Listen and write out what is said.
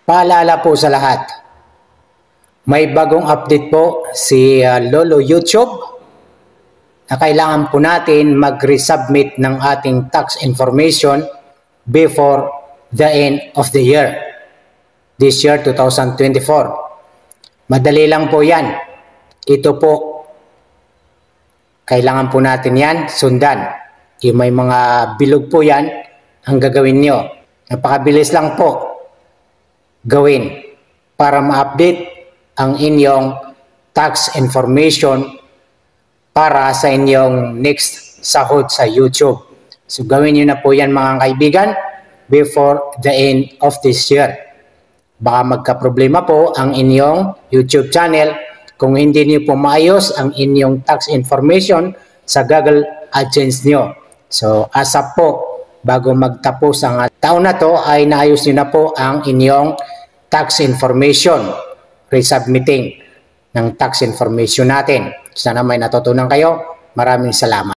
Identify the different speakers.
Speaker 1: Paalala po sa lahat, may bagong update po si Lolo YouTube na kailangan po natin mag-resubmit ng ating tax information before the end of the year. This year, 2024. Madali lang po yan. Ito po, kailangan po natin yan sundan. Yung may mga bilog po yan, ang gagawin nyo. Napakabilis lang po gawin para ma-update ang inyong tax information para sa inyong next sahod sa YouTube. So gawin nyo na po yan mga kaibigan before the end of this year. Baka magka-problema po ang inyong YouTube channel kung hindi niyo po maayos ang inyong tax information sa Google AdSense nyo. So asap po, bago magtapos ang taon na to ay naayos nyo na po ang inyong tax information, resubmitting ng tax information natin. Sana may natutunan kayo. Maraming salamat.